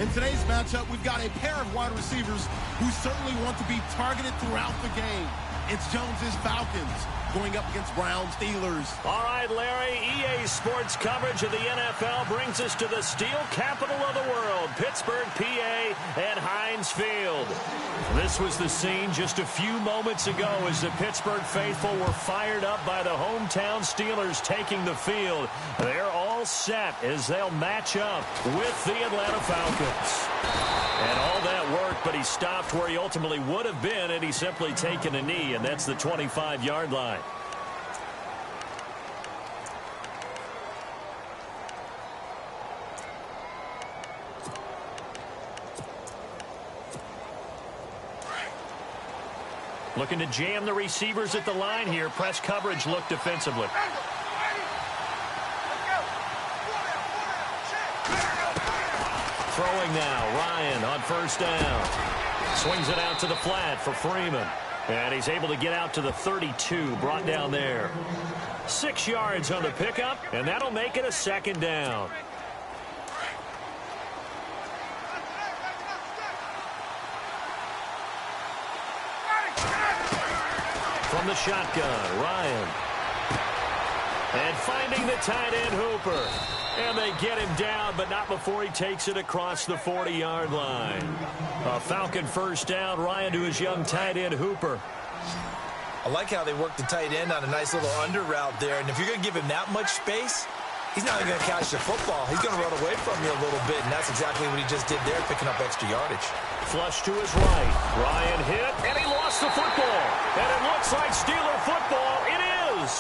In today's matchup, we've got a pair of wide receivers who certainly want to be targeted throughout the game. It's Jones's Falcons going up against Brown Steelers. All right, Larry, EA Sports coverage of the NFL brings us to the steel capital of the world, Pittsburgh, PA, and Heinz Field. This was the scene just a few moments ago as the Pittsburgh faithful were fired up by the hometown Steelers taking the field. They're all set as they'll match up with the Atlanta Falcons. And all that worked, but he stopped where he ultimately would have been, and he's simply taken a knee, and that's the 25-yard line. Looking to jam the receivers at the line here. Press coverage look defensively. Throwing now, Ryan on first down. Swings it out to the flat for Freeman. And he's able to get out to the 32, brought down there. 6 yards on the pickup, and that'll make it a second down. From the shotgun, Ryan. And finding the tight end, Hooper. And they get him down, but not before he takes it across the 40-yard line. A Falcon first down, Ryan to his young tight end, Hooper. I like how they work the tight end on a nice little under route there. And if you're going to give him that much space, he's not even going to catch the football. He's going to run away from you a little bit, and that's exactly what he just did there, picking up extra yardage. Flush to his right. Ryan hit, and he lost the football. And it looks like Steeler football. It is.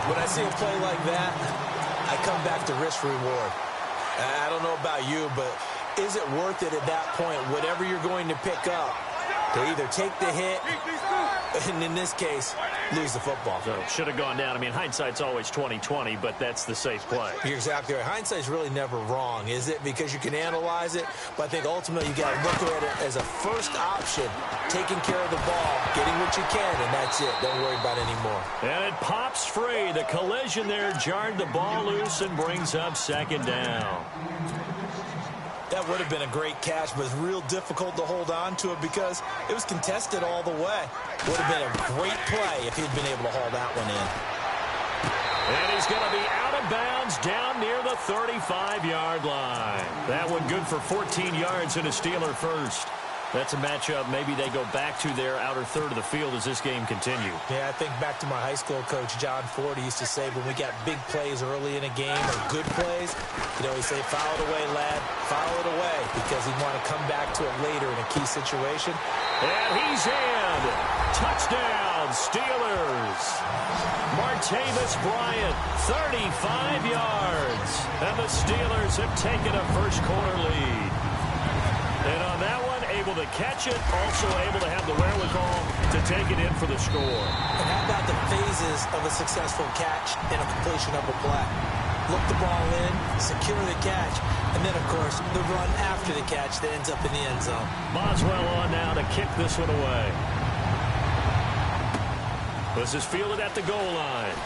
When I see a play like that, I come back to risk-reward. I don't know about you, but is it worth it at that point, whatever you're going to pick up, to either take the hit, and in this case, lose the football? So it should have gone down. I mean, hindsight's always 20/20, but that's the safe play. You're exactly right. Hindsight's really never wrong, is it? Because you can analyze it, but I think ultimately you got to look at it as a first option, taking care of the ball, getting what you can, and that's it. Don't worry about it anymore. And it pops free. The collision there jarred the ball loose and brings up second down. That would have been a great catch, but it's real difficult to hold on to it because it was contested all the way. Would have been a great play if he'd been able to haul that one in. And he's going to be out of bounds down near the 35-yard line. That one good for 14 yards and a Steeler first. That's a matchup maybe they go back to their outer third of the field as this game continues. Yeah, I think back to my high school coach, John Ford. He used to say when we got big plays early in a game or good plays, you know, he'd say, foul it away, lad, foul it away, because he'd want to come back to it later in a key situation. And he's in. Touchdown, Steelers. Martavis Bryant, 35 yards. And the Steelers have taken a first quarter lead. And on that one, able to catch it, also able to have the wherewithal to take it in for the score. And how about the phases of a successful catch and a completion of a play? Look the ball in, secure the catch, and then, of course, the run after the catch that ends up in the end zone. Boswell on now to kick this one away. This is fielded at the goal line.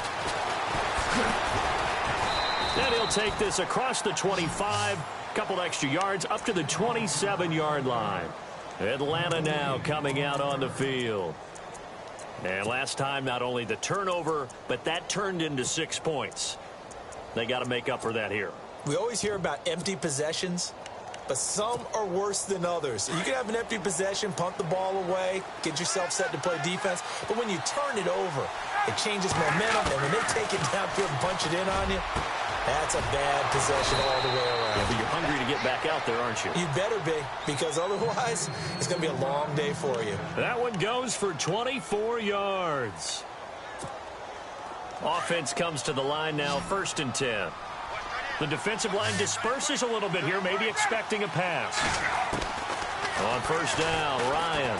And he'll take this across the 25. Couple extra yards up to the 27-yard line. Atlanta now coming out on the field. And last time, not only the turnover, but that turned into 6 points. They got to make up for that here. We always hear about empty possessions, but some are worse than others. You can have an empty possession, punt the ball away, get yourself set to play defense, but when you turn it over, it changes momentum, and when they take it downfield and punch it in on you, that's a bad possession all the way around. Yeah, but you're hungry to get back out there, aren't you? You better be, because otherwise it's going to be a long day for you. That one goes for 24 yards. Offense comes to the line now, 1st and 10. The defensive line disperses a little bit here, maybe expecting a pass. On first down, Ryan.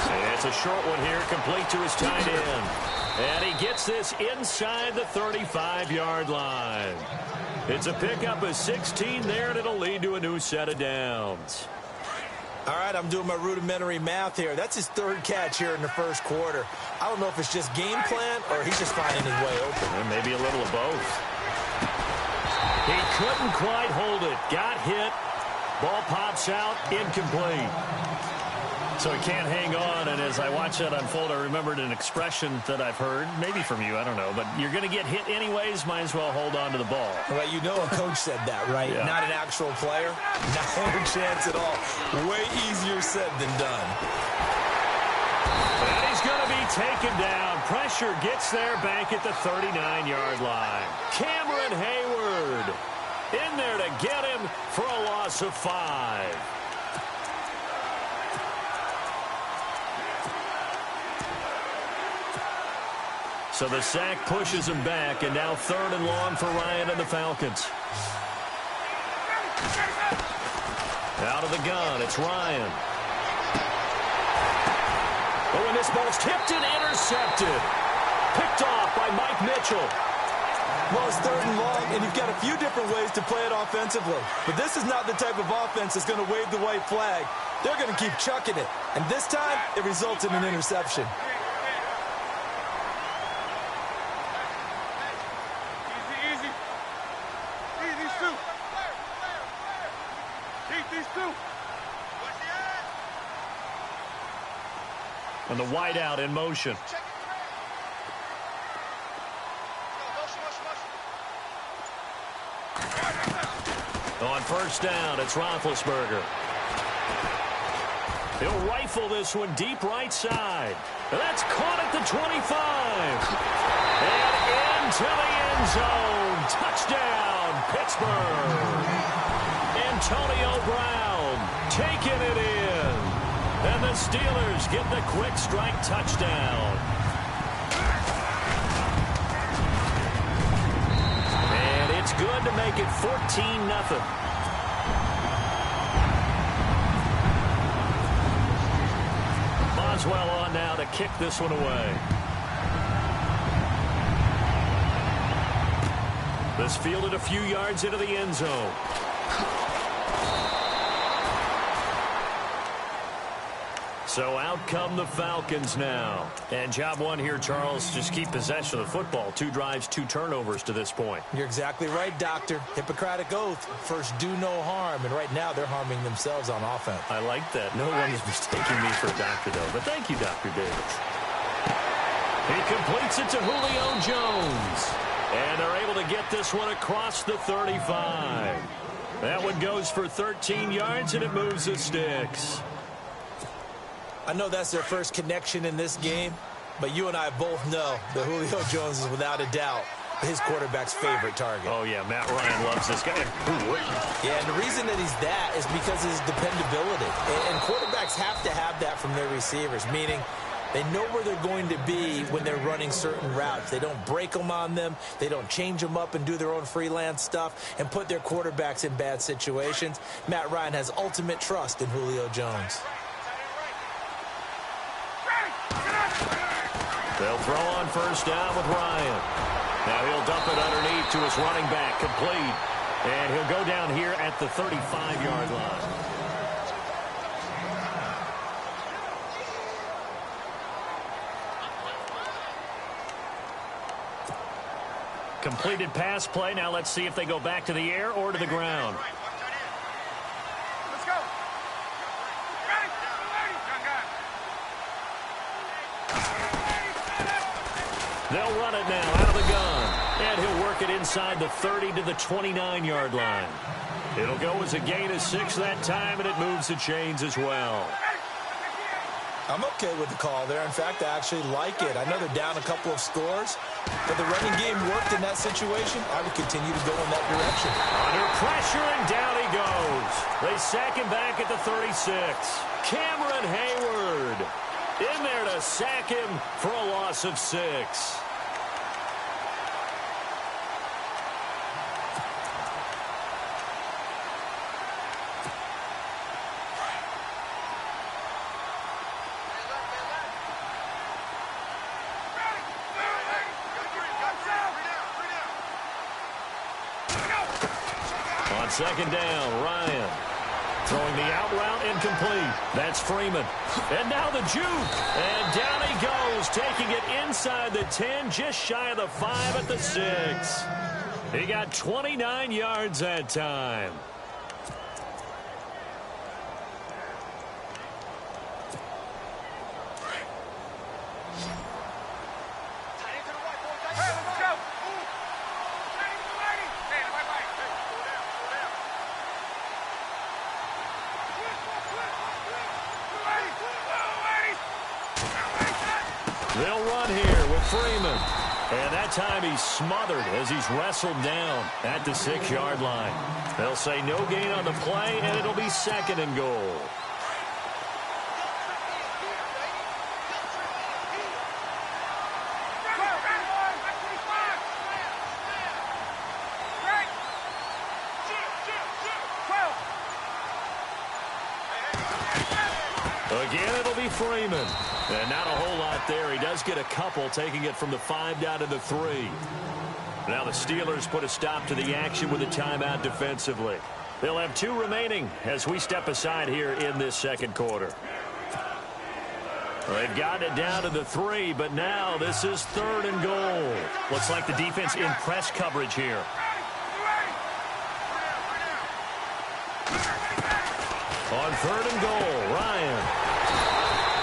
And it's a short one here, complete to his tight end. And he gets this inside the 35-yard line. It's a pickup of 16 there, and it'll lead to a new set of downs. All right, I'm doing my rudimentary math here. That's his 3rd catch here in the first quarter. I don't know if it's just game plan or he's just finding his way open. And maybe a little of both. He couldn't quite hold it. Got hit. Ball pops out. Incomplete. So he can't hang on, and as I watch that unfold, I remembered an expression that I've heard, maybe from you, I don't know, but you're going to get hit anyways, might as well hold on to the ball. Well, you know a coach said that, right? Yeah. Not an actual player. Not a chance at all. Way easier said than done. And he's going to be taken down. Pressure gets there back at the 39-yard line. Cameron Hayward in there to get him for a loss of 5. So the sack pushes him back, and now 3rd and long for Ryan and the Falcons. Out of the gun, it's Ryan. Oh, and this ball's tipped and intercepted. Picked off by Mike Mitchell. Well, it's 3rd and long, and you've got a few different ways to play it offensively. But this is not the type of offense that's going to wave the white flag. They're going to keep chucking it. And this time, it results in an interception. And the wideout in motion. On 1st down, it's Roethlisberger. He'll rifle this one deep right side. And that's caught at the 25. And into the end zone. Touchdown, Pittsburgh. Antonio Brown taking it in. And the Steelers get the quick strike touchdown. And it's good to make it 14-0. Boswell on now to kick this one away. This fielded a few yards into the end zone. So out come the Falcons now. And job one here, Charles, just keep possession of the football. 2 drives, 2 turnovers to this point. You're exactly right, Doctor. Hippocratic oath. First, do no harm. And right now, they're harming themselves on offense. I like that. No one is mistaking me for a doctor, though. But thank you, Dr. Davis. He completes it to Julio Jones. And they're able to get this one across the 35. That one goes for 13 yards, and it moves the sticks. I know that's their first connection in this game, but you and I both know that Julio Jones is without a doubt his quarterback's favorite target. Oh, yeah, Matt Ryan loves this guy. Yeah, and the reason that he's that is because of his dependability. And quarterbacks have to have that from their receivers, meaning they know where they're going to be when they're running certain routes. They don't break them on them. They don't change them up and do their own freelance stuff and put their quarterbacks in bad situations. Matt Ryan has ultimate trust in Julio Jones. They'll throw on 1st down with Ryan. Now he'll dump it underneath to his running back, complete. And he'll go down here at the 35-yard line. Completed pass play. Now let's see if they go back to the air or to the ground. Let's go. They'll run it now out of the gun. And he'll work it inside the 30 to the 29-yard line. It'll go as a gain of 6 that time, and it moves the chains as well. I'm okay with the call there. In fact, I actually like it. I know they're down a couple of scores, but the running game worked in that situation. I would continue to go in that direction. Under pressure, and down he goes. They sack him back at the 36. Cameron Hayward in there to sack him for a loss of 6. On 2nd down, Ryan throwing the out route incomplete. That's Freeman. And now the juke. And down he goes, taking it inside the 10, just shy of the 5 at the 6. He got 29 yards that time. They'll run here with Freeman. And that time he's smothered as he's wrestled down at the 6-yard line. They'll say no gain on the play, and it'll be 2nd and goal. Again, it'll be Freeman. And not a whole lot there. He does get a couple, taking it from the 5 down to the 3. Now the Steelers put a stop to the action with a timeout defensively. They'll have 2 remaining as we step aside here in this 2nd quarter. They've gotten it down to the 3, but now this is 3rd and goal. Looks like the defense in press coverage here. On 3rd and goal, Ryan.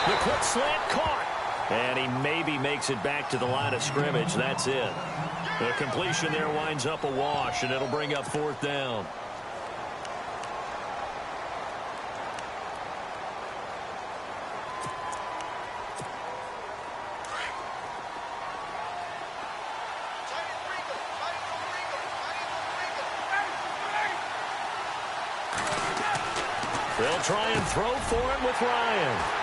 The quick slant caught. And he maybe makes it back to the line of scrimmage. That's it. The completion there winds up a wash, and it'll bring up 4th down. They'll try and throw for it with Ryan.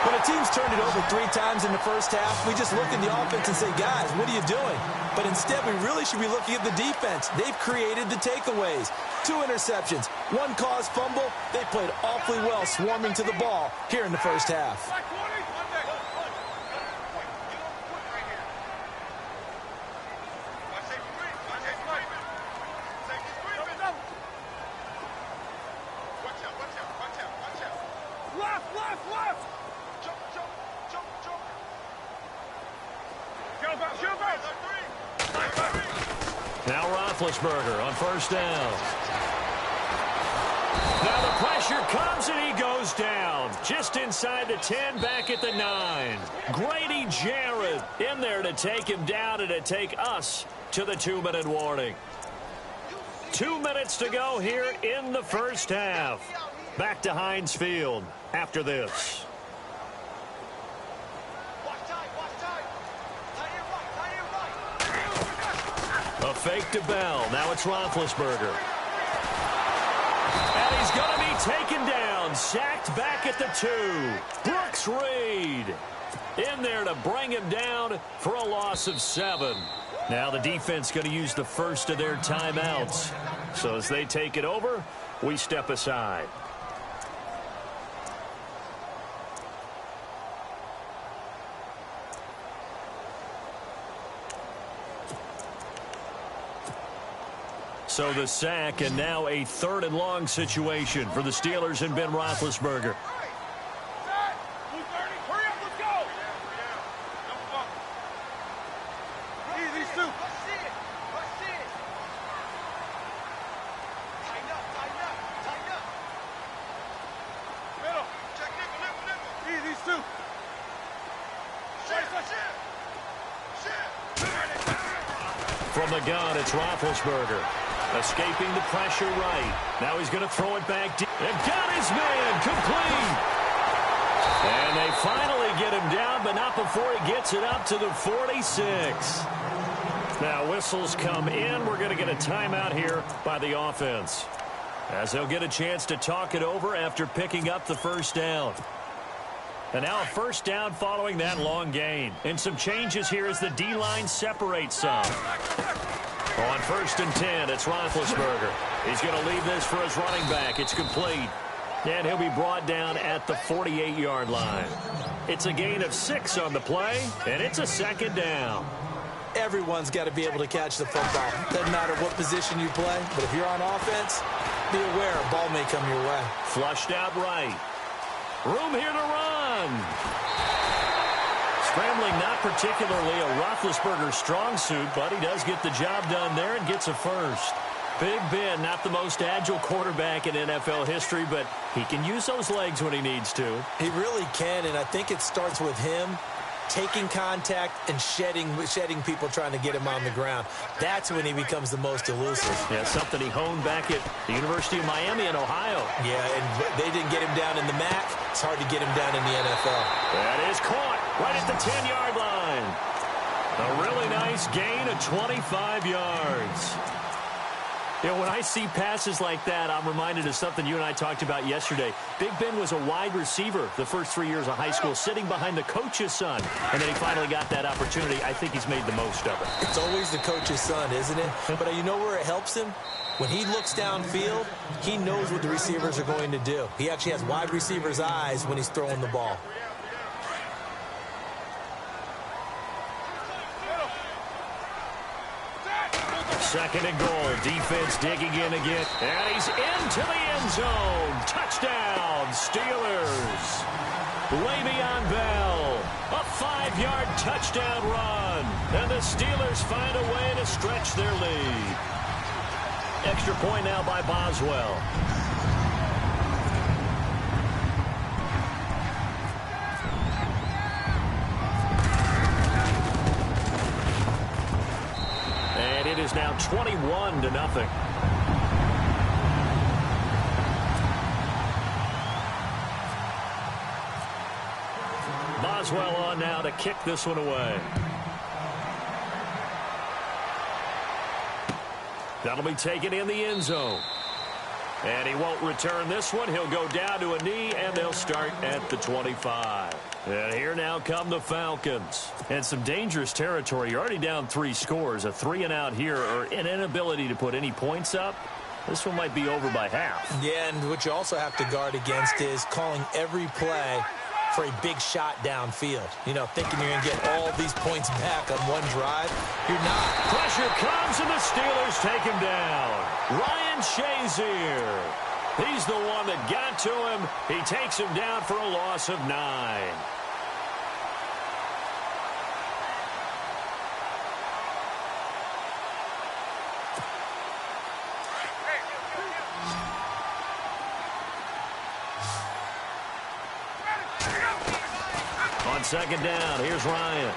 When a team's turned it over 3 times in the first half, we just look at the offense and say, guys, what are you doing? But instead, we really should be looking at the defense. They've created the takeaways. 2 interceptions, 1 caused fumble. They played awfully well swarming to the ball here in the first half. Now Roethlisberger on 1st down. Now the pressure comes and he goes down. Just inside the 10, back at the 9. Grady Jarrett in there to take him down and to take us to the 2-minute warning. 2 minutes to go here in the first half. Back to Heinz Field after this. A fake to Bell. Now it's Roethlisberger. And he's going to be taken down. Sacked back at the 2. Brooks Reed in there to bring him down for a loss of 7. Now the defense going to use the first of their timeouts. So as they take it over, we step aside. So the sack, and now a 3rd and long situation for the Steelers and Ben Roethlisberger. From the gun, it's Roethlisberger. Escaping the pressure right. Now he's going to throw it back deep. And got his man complete. And they finally get him down, but not before he gets it up to the 46. Now whistles come in. We're going to get a timeout here by the offense, as they'll get a chance to talk it over after picking up the 1st down. And now a 1st down following that long gain. And some changes here as the D-line separates some. On 1st and 10, it's Roethlisberger. He's going to leave this for his running back. It's complete. And he'll be brought down at the 48-yard line. It's a gain of 6 on the play, and it's a 2nd down. Everyone's got to be able to catch the football. Doesn't matter what position you play, but if you're on offense, be aware a ball may come your way. Flushed out right. Room here to run. Scrambling, not particularly a Roethlisberger strong suit, but he does get the job done there and gets a first. Big Ben, not the most agile quarterback in NFL history, but he can use those legs when he needs to. He really can, and I think it starts with him taking contact and shedding people trying to get him on the ground. That's when he becomes the most elusive. Yeah, something he honed back at the University of Miami in Ohio. Yeah, and they didn't get him down in the MAC. It's hard to get him down in the NFL. That is caught right at the 10-yard line. A really nice gain of 25 yards. You know, when I see passes like that, I'm reminded of something you and I talked about yesterday. Big Ben was a wide receiver the first 3 years of high school, sitting behind the coach's son. And then he finally got that opportunity. I think he's made the most of it. It's always the coach's son, isn't it? But you know where it helps him? When he looks downfield, he knows what the receivers are going to do. He actually has wide receivers' eyes when he's throwing the ball. Second and goal. Defense digging in again. And he's into the end zone. Touchdown, Steelers. Le'Veon Bell. A 5-yard touchdown run. And the Steelers find a way to stretch their lead. Extra point now by Boswell. It is now 21-0. Boswell on now to kick this one away. That'll be taken in the end zone. And he won't return this one. He'll go down to a knee, and they'll start at the 25. And here now come the Falcons. And some dangerous territory. You're already down 3 scores. A 3-and-out here, or an inability to put any points up. This one might be over by half. Yeah, and what you also have to guard against is calling every play for a big shot downfield. You know, thinking you're going to get all these points back on one drive. You're not. Pressure comes, and the Steelers take him down. Ryan Shazier. He's the one that got to him. He takes him down for a loss of 9. On second down, here's Ryan.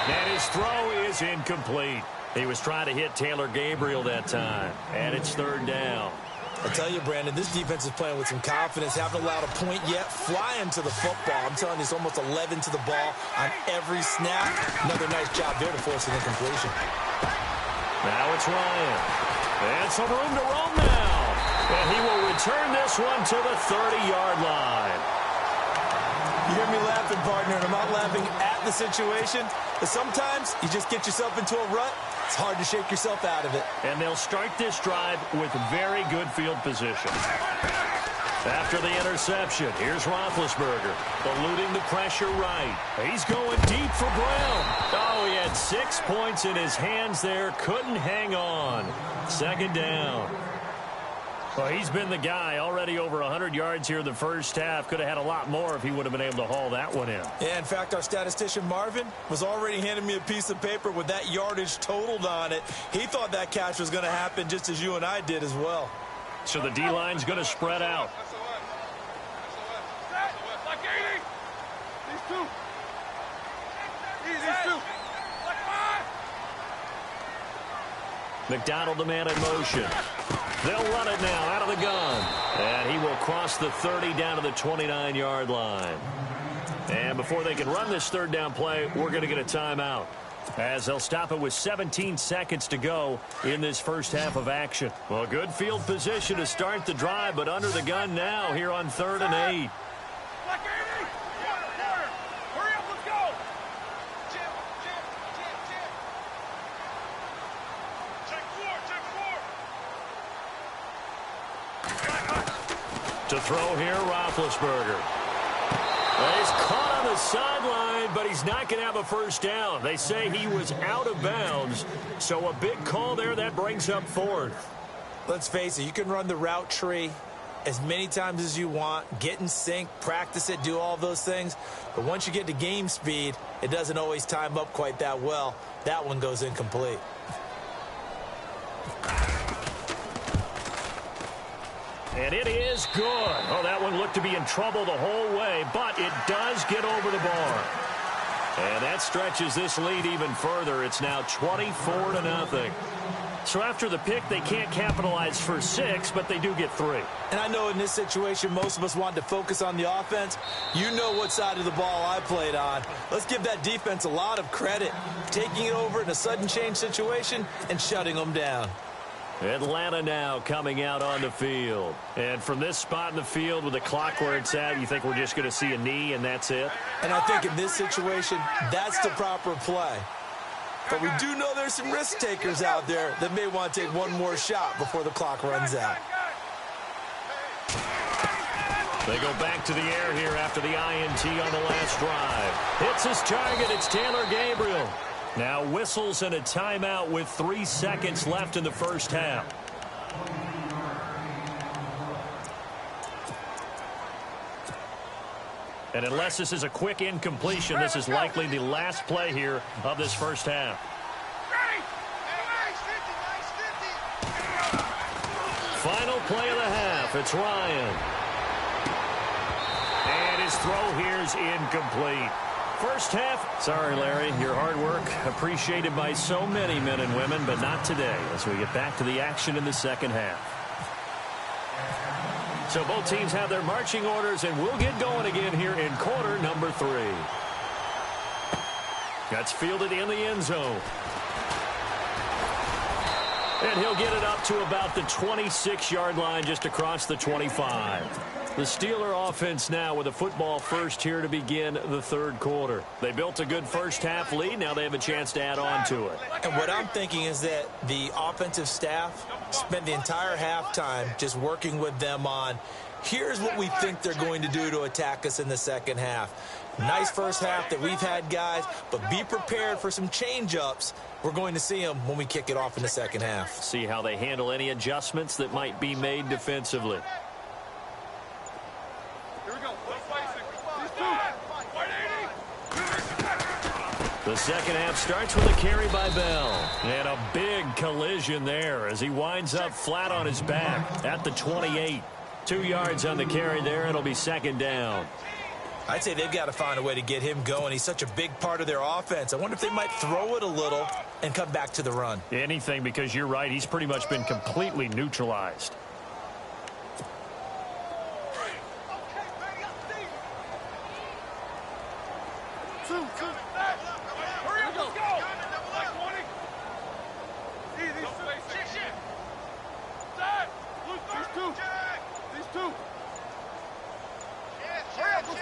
And his throw is incomplete. He was trying to hit Taylor Gabriel that time. And it's third down. I tell you, Brandon, this defense is playing with some confidence. Haven't allowed a point yet. Flying to the football. I'm telling you, it's almost 11 to the ball on every snap. Another nice job there to force an incompletion. Now it's Ryan. And some room to roam now. And he will return this one to the 30-yard line. You hear me laughing, partner, and I'm not laughing at the situation. But sometimes you just get yourself into a rut. It's hard to shake yourself out of it. And they'll start this drive with very good field position. After the interception, here's Roethlisberger, eluding the pressure right. He's going deep for Brown. Oh, he had 6 points in his hands there. Couldn't hang on. Second down. Well, he's been the guy. Already over 100 yards here in the first half. Could have had a lot more if he would have been able to haul that one in. Yeah, in fact, our statistician Marvin was already handing me a piece of paper with that yardage totaled on it. He thought that catch was going to happen just as you and I did as well. So the D-line's going to spread out. McDonald, the man in motion. They'll run it now out of the gun. And he will cross the 30 down to the 29-yard line. And before they can run this third down play, we're going to get a timeout, as they'll stop it with 17 seconds to go in this first half of action. Well, good field position to start the drive, but under the gun now here on 3rd and 8. To throw here, Roethlisberger. He's caught on the sideline, but he's not going to have a first down. They say he was out of bounds, so a big call there that brings up 4th. Let's face it, you can run the route tree as many times as you want, get in sync, practice it, do all those things. But once you get to game speed, it doesn't always time up quite that well. That one goes incomplete. And it is good. Oh, that one looked to be in trouble the whole way, but it does get over the bar. And that stretches this lead even further. It's now 24-0. So after the pick, they can't capitalize for 6, but they do get 3. And I know in this situation, most of us want to focus on the offense. You know what side of the ball I played on. Let's give that defense a lot of credit, taking it over in a sudden change situation and shutting them down. Atlanta now coming out on the field. And from this spot in the field with the clock where it's at, you think we're just going to see a knee and that's it? And I think in this situation, that's the proper play. But we do know there's some risk takers out there that may want to take one more shot before the clock runs out. They go back to the air here after the INT on the last drive. Hits his target. It's Taylor Gabriel. Now whistles and a timeout with 3 seconds left in the first half. And unless this is a quick incompletion, this is likely the last play here of this first half. Final play of the half. It's Ryan. And his throw here is incomplete. First half, sorry, Larry, your hard work appreciated by so many men and women, but not today as we get back to the action in the second half. So both teams have their marching orders, and we'll get going again here in quarter number 3. That's fielded in the end zone. And he'll get it up to about the 26-yard line, just across the 25. The Steeler offense now with a football first here to begin the third quarter. They built a good first half lead. Now they have a chance to add on to it. And what I'm thinking is that the offensive staff spent the entire halftime just working with them on, here's what we think they're going to do to attack us in the second half. Nice first half that we've had, guys, but be prepared for some change-ups. We're going to see them when we kick it off in the second half. See how they handle any adjustments that might be made defensively. The second half starts with a carry by Bell. And a big collision there as he winds up flat on his back at the 28. 2 yards on the carry there. It'll be second down. I'd say they've got to find a way to get him going. He's such a big part of their offense. I wonder if they might throw it a little and come back to the run. Anything, because you're right. He's pretty much been completely neutralized.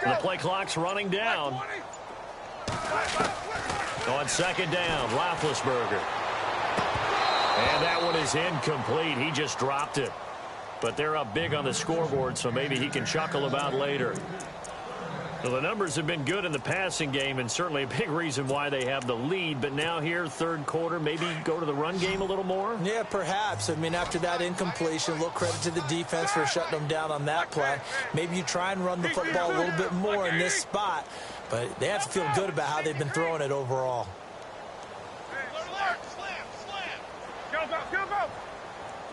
The play clock's running down. On second down, Roethlisberger. And that one is incomplete. He just dropped it. But they're up big on the scoreboard, so maybe he can chuckle about later. So the numbers have been good in the passing game, and certainly a big reason why they have the lead. But now here, third quarter, maybe go to the run game a little more? Yeah, perhaps. I mean, after that incompletion, a little credit to the defense for shutting them down on that play. Maybe you try and run the football a little bit more in this spot. But they have to feel good about how they've been throwing it overall. Go.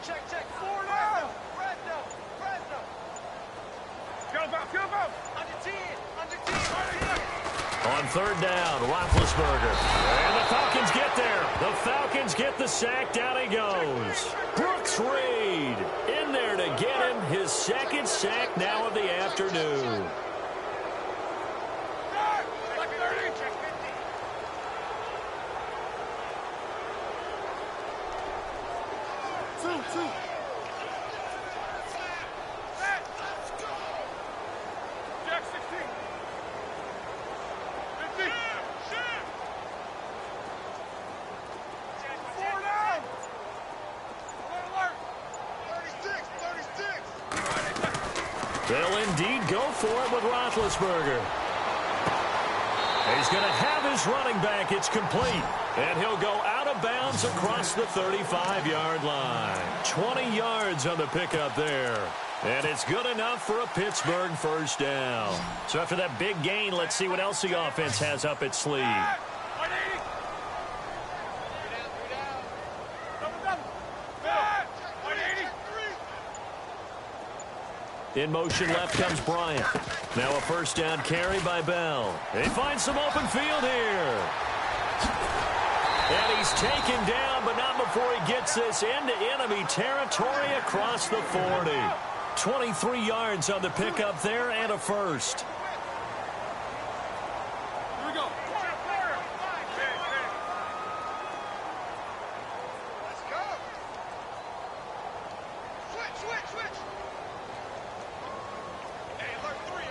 Check. 4 down. Red zone. Go. On third down, Roethlisberger. And the Falcons get there. The Falcons get the sack. Down he goes. Brooks Reed in there to get him his second sack now of the afternoon. They'll indeed go for it with Roethlisberger. He's going to have his running back. It's complete. And he'll go out of bounds across the 35-yard line. 20 yards on the pickup there. And it's good enough for a Pittsburgh first down. So after that big gain, let's see what else the offense has up its sleeve. In motion left comes Bryant. Now a first down carry by Bell. They find some open field here. And he's taken down, but not before he gets this into enemy territory across the 40. 23 yards on the pickup there and a first. Here we go. Let's go. Switch. Hey, alert three.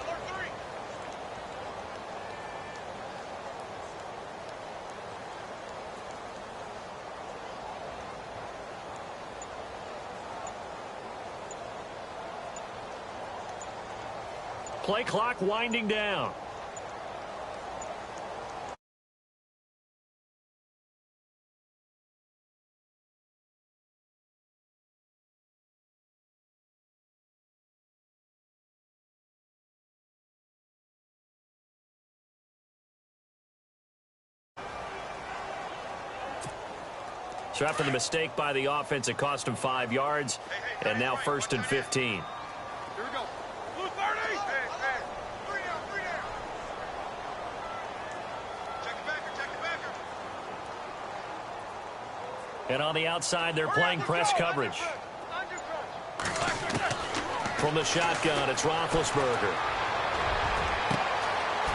Play clock winding down. So after the mistake by the offense, it cost him 5 yards, and now first and 15. Here we go. Blue 30. Hey. Three down. Check the backer. And on the outside, they're playing press coverage. From the shotgun, it's Roethlisberger.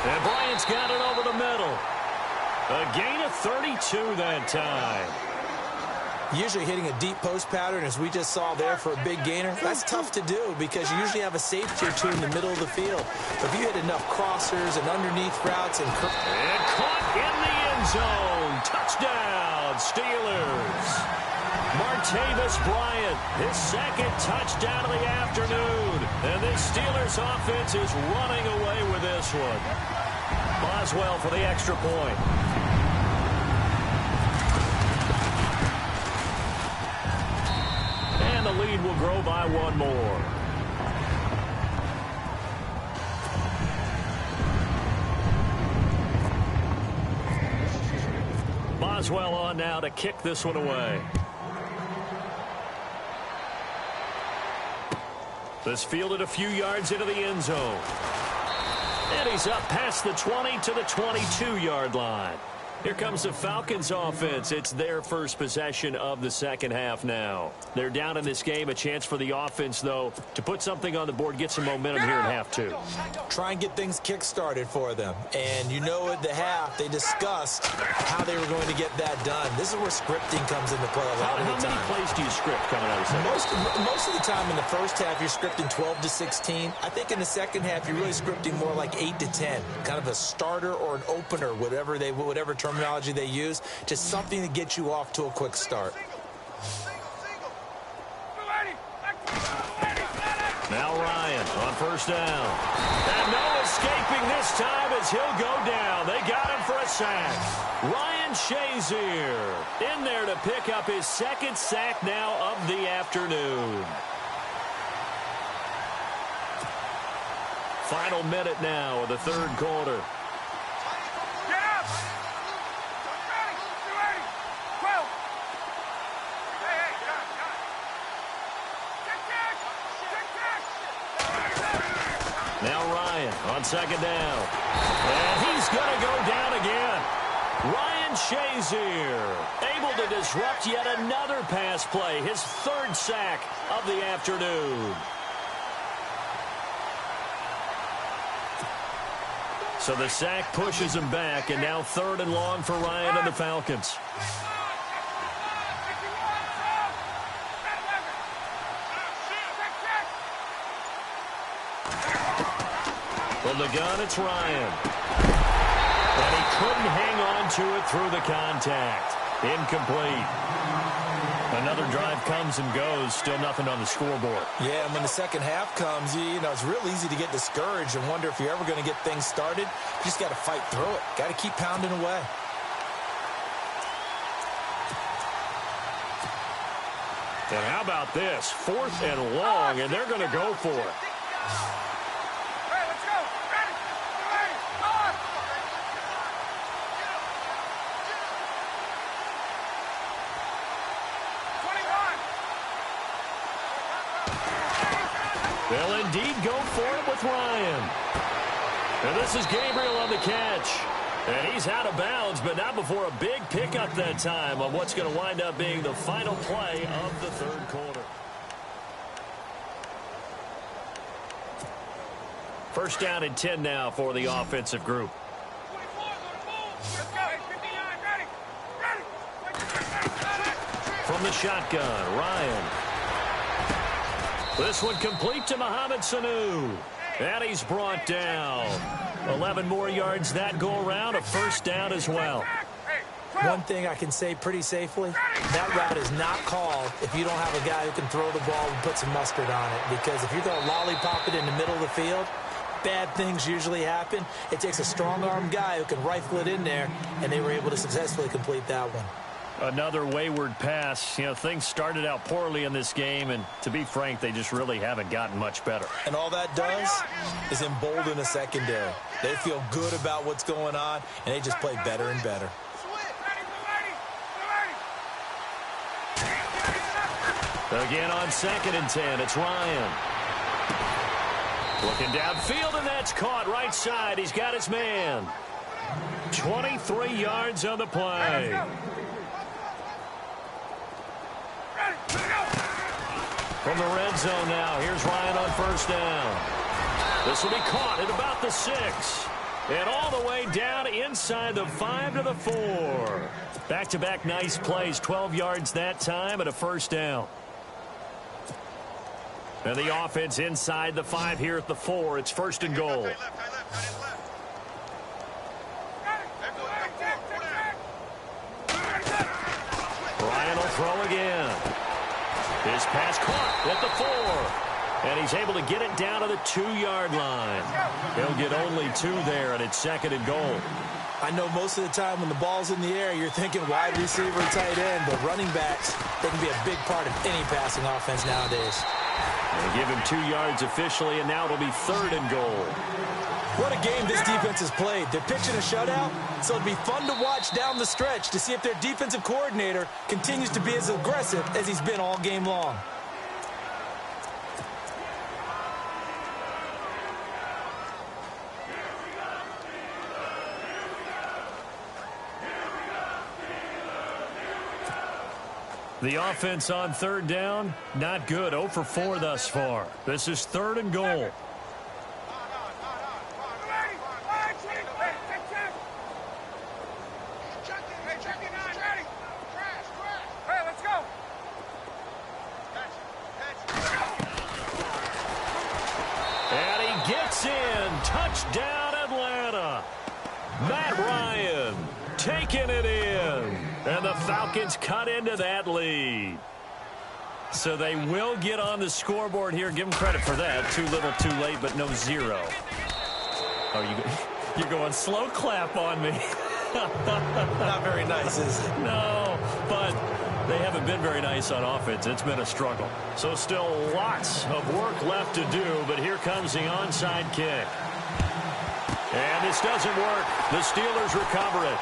And Bryant's got it over the middle. A gain of 32 that time. Usually hitting a deep post pattern, as we just saw there for a big gainer, that's tough to do because you usually have a safety or two in the middle of the field. But if you hit enough crossers and underneath routes and caught in the end zone. Touchdown, Steelers. Martavis Bryant, his second touchdown of the afternoon. And this Steelers offense is running away with this one. Boswell for the extra point. And the lead will grow by one more. Boswell on now to kick this one away. This fielded a few yards into the end zone. And he's up past the 20 to the 22-yard line. Here comes the Falcons offense. It's their first possession of the second half now. They're down in this game. A chance for the offense, though, to put something on the board, get some momentum here in half two. Try and get things kick-started for them. And you know at the half, they discussed how they were going to get that done. This is where scripting comes into play a lot of the time. How many plays do you script coming out of the second half? Most of the time in the first half, you're scripting 12 to 16. I think in the second half, you're really scripting more like 8 to 10. Kind of a starter or an opener, whatever terminology they use, just something to get you off to a quick start. Now Ryan on first down. And no escaping this time as he'll go down. They got him for a sack. Ryan Shazier in there to pick up his second sack now of the afternoon. Final minute now of the third quarter. Now Ryan on second down. And he's going to go down again. Ryan Shazier able to disrupt yet another pass play. His third sack of the afternoon. So the sack pushes him back, and now third and long for Ryan and the Falcons. From the gun, it's Ryan. And he couldn't hang on to it through the contact. Incomplete. Another drive comes and goes. Still nothing on the scoreboard. Yeah, and when the second half comes, you know, it's real easy to get discouraged and wonder if you're ever going to get things started. You just got to fight through it. Got to keep pounding away. And how about this? 4th and long, and they're going to go for it. Hey, let's go. Ready. Ready. On. 21. They'll indeed go for it with Ryan. And this is Gabriel on the catch. And he's out of bounds, but not before a big pickup that time on what's going to wind up being the final play of the 3rd quarter. First down and 10 now for the offensive group. 24, let's go. 59, ready. Ready. From the shotgun, Ryan. This one complete to Mohamed Sanu. And he's brought down. 11 more yards that go around, a first down as well. One thing I can say pretty safely, that route is not called if you don't have a guy who can throw the ball and put some mustard on it. Because if you're going to lollipop it in the middle of the field, bad things usually happen. It takes a strong-armed guy who can rifle it in there, and they were able to successfully complete that one. Another wayward pass. You know, things started out poorly in this game, and to be frank, they just really haven't gotten much better. And all that does is embolden a secondary. They feel good about what's going on, and they just play better and better. Again on 2nd and 10, it's Ryan. Looking downfield, and that's caught right side. He's got his man. 23 yards on the play. From the red zone now, here's Ryan on 1st down. This will be caught at about the 6. And all the way down inside the 5 to the 4. Back-to-back nice plays, 12 yards that time and a first down. And the offense inside the 5 here at the 4. It's 1st and goal. Ryan will throw again. His pass caught at the 4. And he's able to get it down to the 2-yard line. He'll get only 2 there, and it's 2nd and goal. I know most of the time when the ball's in the air, you're thinking wide receiver, tight end, but running backs, they can be a big part of any passing offense nowadays. They give him 2 yards officially, and now it'll be 3rd and goal. What a game this defense has played. They're pitching a shutout, so it'll be fun to watch down the stretch to see if their defensive coordinator continues to be as aggressive as he's been all game long. The offense on 3rd down, not good. 0 for 4 thus far. This is 3rd and goal. And he gets in. Touchdown, Atlanta. Matt Ryan taking it in. And the Falcons cut into that lead. So they will get on the scoreboard here. Give them credit for that. Too little, too late, but no 0. Oh, you're going slow clap on me. Not very nice, is it? No, but they haven't been very nice on offense. It's been a struggle. So still lots of work left to do, but here comes the onside kick. And this doesn't work. The Steelers recover it.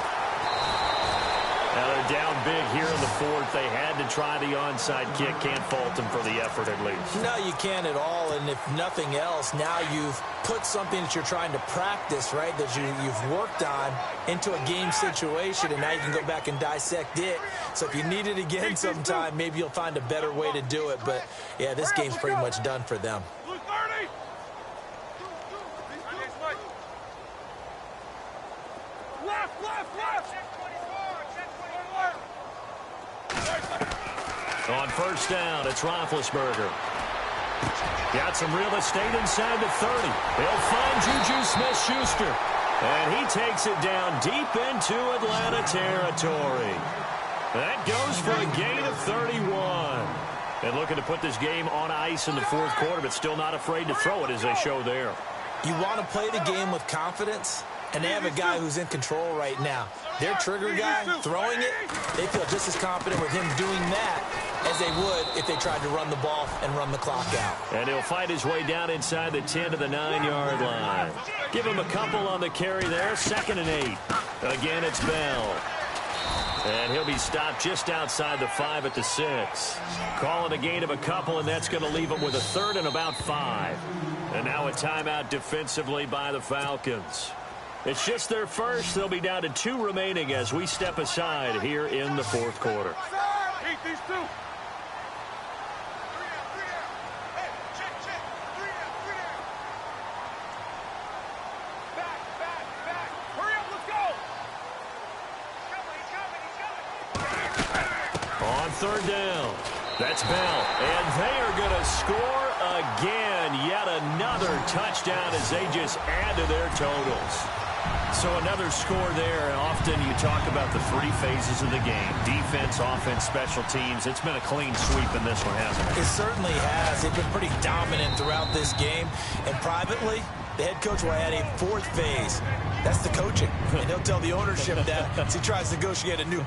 Now they're down big here in the 4th. They had to try the onside kick. Can't fault them for the effort at least. No, you can't at all. And if nothing else, now you've put something that you're trying to practice, right, that you've worked on into a game situation, and now you can go back and dissect it. So if you need it again sometime, maybe you'll find a better way to do it. But, yeah, this game's pretty much done for them. On 1st down, it's Roethlisberger. Got some real estate inside the 30. He'll find Juju Smith-Schuster. And he takes it down deep into Atlanta territory. That goes for a gain of 31. And looking to put this game on ice in the 4th quarter, but still not afraid to throw it as they show there. You want to play the game with confidence, and they have a guy who's in control right now. Their trigger guy, throwing it, they feel just as confident with him doing that as they would if they tried to run the ball and run the clock out. And he'll fight his way down inside the 10 to the 9-yard line. Give him a couple on the carry there. 2nd and 8. Again, it's Bell. And he'll be stopped just outside the 5 at the 6. Calling a gain of a couple, and that's going to leave him with a 3rd and about 5. And now a timeout defensively by the Falcons. It's just their first. They'll be down to 2 remaining as we step aside here in the 4th quarter. Eat these 2. On 3rd down, that's Bell. And they are going to score again. Yet another touchdown as they just add to their totals. So another score there. Often you talk about the 3 phases of the game. Defense, offense, special teams. It's been a clean sweep in this one, hasn't it? It certainly has. They've been pretty dominant throughout this game. And privately, the head coach will add a 4th phase. That's the coaching. And he'll tell the ownership that as he tries to negotiate a new